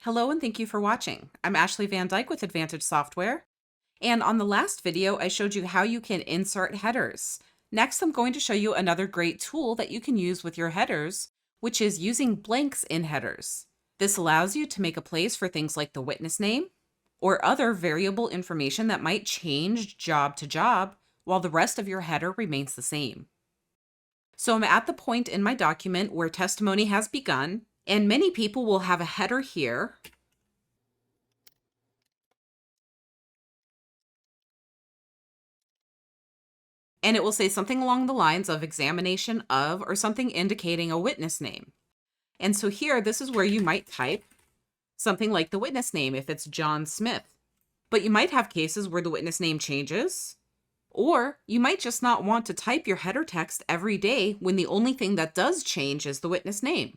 Hello and thank you for watching. I'm Ashley Van Dyke with Advantage Software. And on the last video, I showed you how you can insert headers. Next, I'm going to show you another great tool that you can use with your headers, which is using blanks in headers. This allows you to make a place for things like the witness name or other variable information that might change job to job while the rest of your header remains the same. So I'm at the point in my document where testimony has begun, and many people will have a header here. And it will say something along the lines of examination of or something indicating a witness name. And so here, this is where you might type something like the witness name if it's John Smith. But you might have cases where the witness name changes, or you might just not want to type your header text every day when the only thing that does change is the witness name.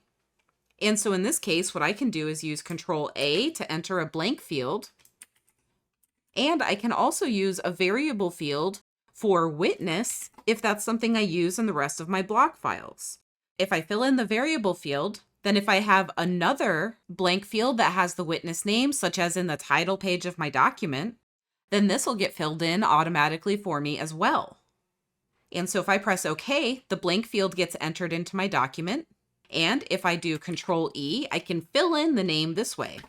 And so in this case, what I can do is use Control A to enter a blank field. And I can also use a variable field for witness if that's something I use in the rest of my block files. If I fill in the variable field, then if I have another blank field that has the witness name, such as in the title page of my document, then this will get filled in automatically for me as well. And so if I press OK, the blank field gets entered into my document. And if I do Control E, I can fill in the name this way.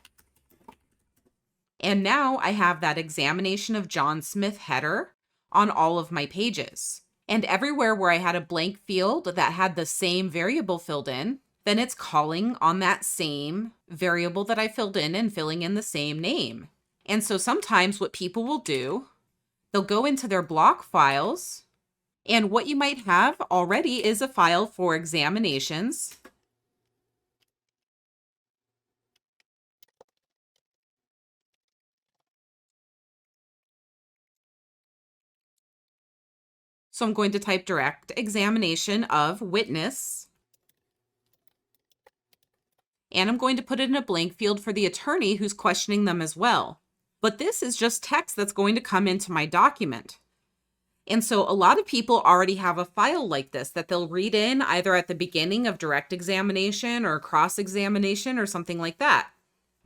And now I have that examination of John Smith header on all of my pages. And everywhere where I had a blank field that had the same variable filled in, then it's calling on that same variable that I filled in and filling in the same name. And so sometimes what people will do, they'll go into their block files, and what you might have already is a file for examinations. So I'm going to type direct examination of witness. And I'm going to put it in a blank field for the attorney who's questioning them as well. But this is just text that's going to come into my document. And so a lot of people already have a file like this that they'll read in either at the beginning of direct examination or cross-examination or something like that.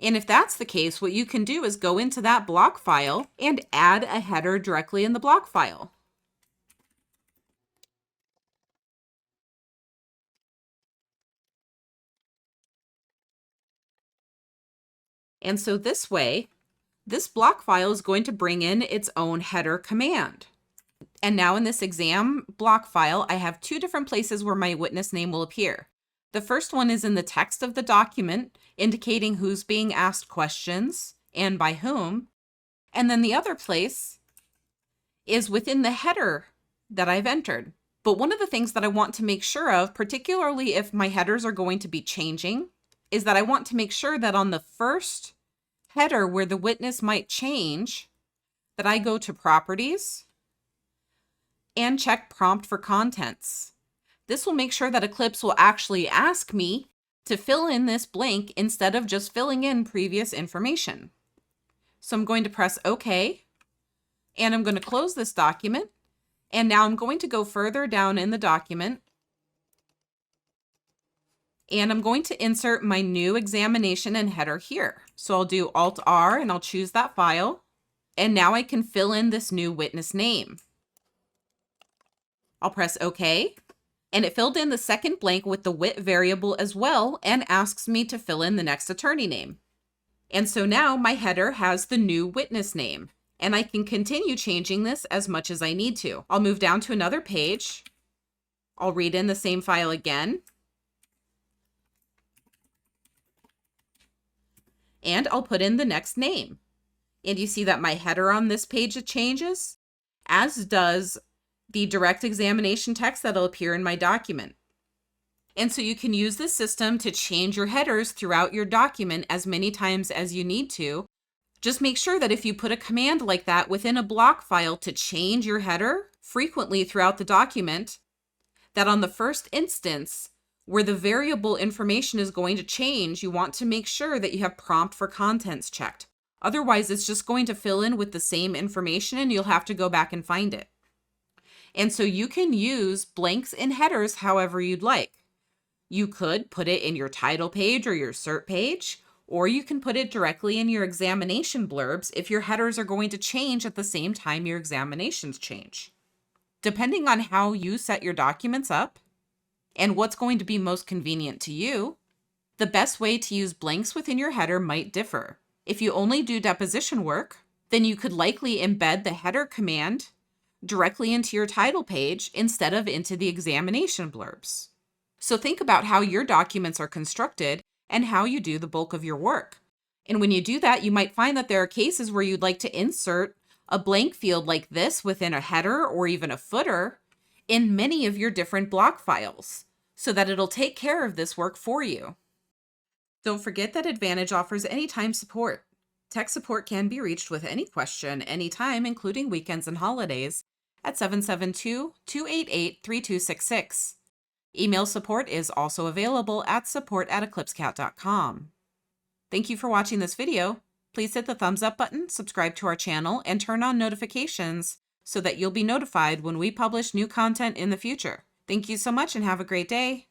And if that's the case, what you can do is go into that block file and add a header directly in the block file. And so this way, this block file is going to bring in its own header command. And now in this exam block file, I have two different places where my witness name will appear. The first one is in the text of the document, indicating who's being asked questions and by whom. And then the other place is within the header that I've entered. But one of the things that I want to make sure of, particularly if my headers are going to be changing, is that I want to make sure that on the first header where the witness might change, that I go to Properties and check Prompt for Contents. This will make sure that Eclipse will actually ask me to fill in this blank instead of just filling in previous information. So I'm going to press OK, and I'm going to close this document. And now I'm going to go further down in the document, and I'm going to insert my new examination and header here. So I'll do Alt-R and I'll choose that file. And now I can fill in this new witness name. I'll press OK. And it filled in the second blank with the wit variable as well and asks me to fill in the next attorney name. And so now my header has the new witness name. And I can continue changing this as much as I need to. I'll move down to another page. I'll read in the same file again. And I'll put in the next name. And you see that my header on this page changes, as does the direct examination text that'll appear in my document. And so you can use this system to change your headers throughout your document as many times as you need to. Just make sure that if you put a command like that within a block file to change your header frequently throughout the document, that on the first instance, where the variable information is going to change, you want to make sure that you have Prompt for Contents checked. Otherwise, it's just going to fill in with the same information and you'll have to go back and find it. And so you can use blanks in headers however you'd like. You could put it in your title page or your cert page, Or you can put it directly in your examination blurbs if your headers are going to change at the same time your examinations change. Depending on how you set your documents up and what's going to be most convenient to you, the best way to use blanks within your header might differ. If you only do deposition work, then you could likely embed the header command directly into your title page instead of into the examination blurbs. So think about how your documents are constructed and how you do the bulk of your work. And when you do that, you might find that there are cases where you'd like to insert a blank field like this within a header or even a footer in many of your different block files so that it'll take care of this work for you. Don't forget that Advantage offers anytime support. Tech support can be reached with any question anytime, including weekends and holidays, at 772-288-3266. Email support is also available at support@eclipsecat.com. Thank you for watching this video. Please hit the thumbs up button, subscribe to our channel, and turn on notifications so that you'll be notified when we publish new content in the future. Thank you so much and have a great day.